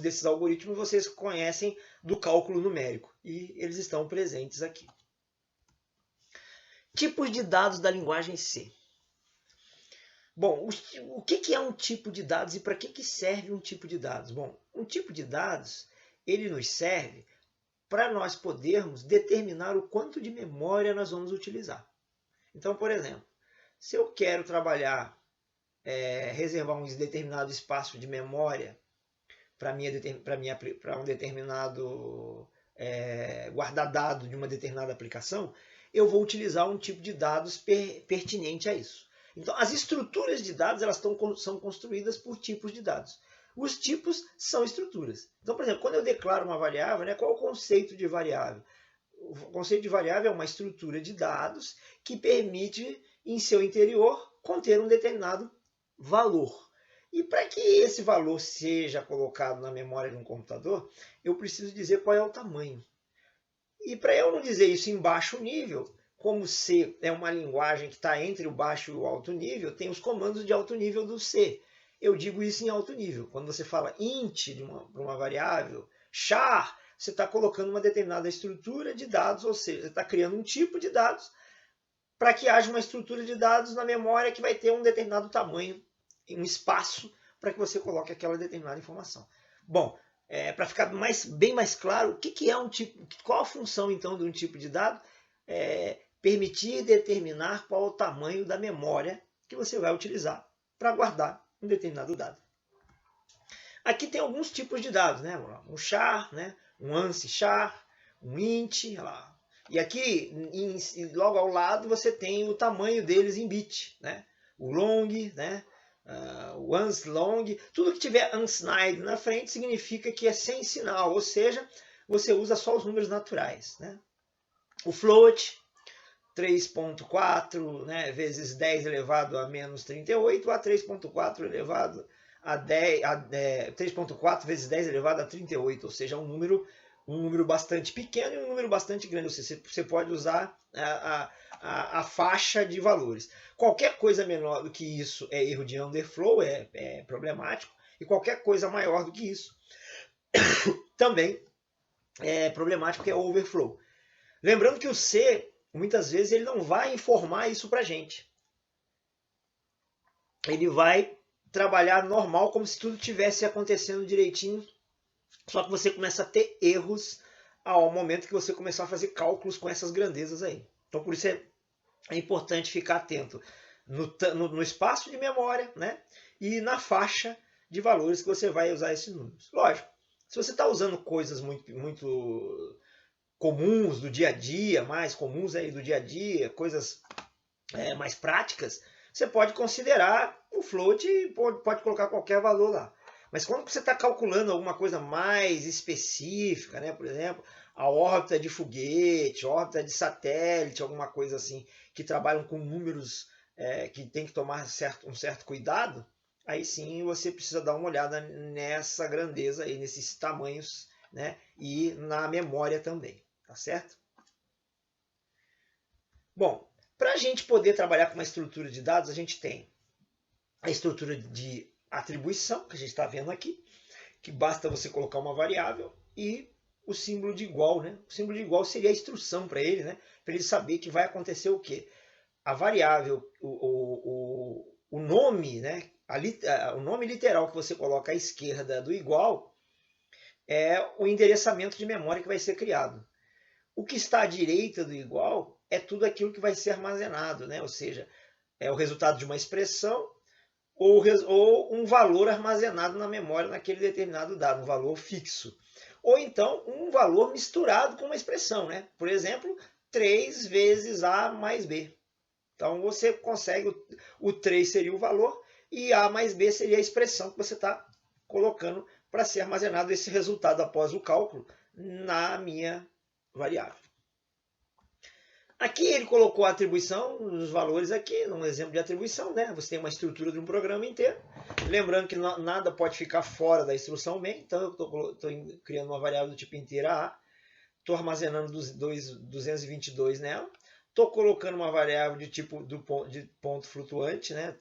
desses algoritmos vocês conhecem do cálculo numérico e eles estão presentes aqui. Tipos de dados da linguagem C. Bom, o que é um tipo de dados e para que serve um tipo de dados? Bom, um tipo de dados ele nos serve para nós podermos determinar o quanto de memória nós vamos utilizar. Então, por exemplo, se eu quero trabalhar, reservar um determinado espaço de memória para um determinado guardar dado de uma determinada aplicação, eu vou utilizar um tipo de dados pertinente a isso. Então, as estruturas de dados elas são construídas por tipos de dados. Os tipos são estruturas. Então, por exemplo, quando eu declaro uma variável, né, qual é o conceito de variável? O conceito de variável é uma estrutura de dados que permite, em seu interior, conter um determinado valor. E para que esse valor seja colocado na memória de um computador, eu preciso dizer qual é o tamanho. E para eu não dizer isso em baixo nível, como C é uma linguagem que está entre o baixo e o alto nível, tem os comandos de alto nível do C. Eu digo isso em alto nível. Quando você fala int para uma variável, char, você está colocando uma determinada estrutura de dados, ou seja, você está criando um tipo de dados para que haja uma estrutura de dados na memória que vai ter um determinado tamanho, um espaço, para que você coloque aquela determinada informação. Bom, para ficar bem mais claro, o que é um tipo, qual a função então de um tipo de dado? Permitir determinar qual é o tamanho da memória que você vai utilizar para guardar um determinado dado. Aqui tem alguns tipos de dados, né? Um char, né? Um ANSI char, um int, e aqui logo ao lado você tem o tamanho deles em bit, né? O long, né? O ans long, tudo que tiver unsnide na frente significa que é sem sinal, ou seja, você usa só os números naturais, né? O float 3.4, né, vezes 10 elevado a menos 38, a 3.4 elevado a 3.4 vezes 10 elevado a 38, ou seja, um número bastante pequeno e um número bastante grande. Ou seja, você pode usar a faixa de valores. Qualquer coisa menor do que isso é erro de underflow, é problemático, e qualquer coisa maior do que isso também é problemático, que é overflow. Lembrando que o C, muitas vezes, ele não vai informar isso para a gente. Ele vai trabalhar normal, como se tudo estivesse acontecendo direitinho, só que você começa a ter erros ao momento que você começar a fazer cálculos com essas grandezas aí. Então, por isso é importante ficar atento no espaço de memória, né? E na faixa de valores que você vai usar esses números. Lógico, se você está usando coisas muito comuns do dia a dia, mais comuns aí do dia a dia, coisas mais práticas, você pode considerar o float e pode colocar qualquer valor lá. Mas quando você está calculando alguma coisa mais específica, né, por exemplo, a órbita de foguete, órbita de satélite, alguma coisa assim, que trabalham com números que tem que tomar um certo cuidado, aí sim você precisa dar uma olhada nessa grandeza aí, nesses tamanhos, né, e na memória também, tá certo? Bom, para a gente poder trabalhar com uma estrutura de dados, a gente tem a estrutura de atribuição, que a gente está vendo aqui, que basta você colocar uma variável e o símbolo de igual, né? O símbolo de igual seria a instrução para ele, né? Para ele saber que vai acontecer o quê? A variável, o nome, né? O nome literal que você coloca à esquerda do igual é o endereçamento de memória que vai ser criado. O que está à direita do igual é tudo aquilo que vai ser armazenado, né? Ou seja, é o resultado de uma expressão ou um valor armazenado na memória naquele determinado dado, um valor fixo. Ou então um valor misturado com uma expressão, né? Por exemplo, 3 vezes A mais B. Então você consegue, o 3 seria o valor e A mais B seria a expressão que você está colocando para ser armazenado esse resultado após o cálculo na minha variável. Aqui ele colocou a atribuição, os valores aqui, num exemplo de atribuição, né? Você tem uma estrutura de um programa inteiro. Lembrando que nada pode ficar fora da instrução main, então eu estou criando uma variável do tipo inteira A, estou armazenando 222 nela, estou colocando uma variável de tipo de ponto flutuante, né?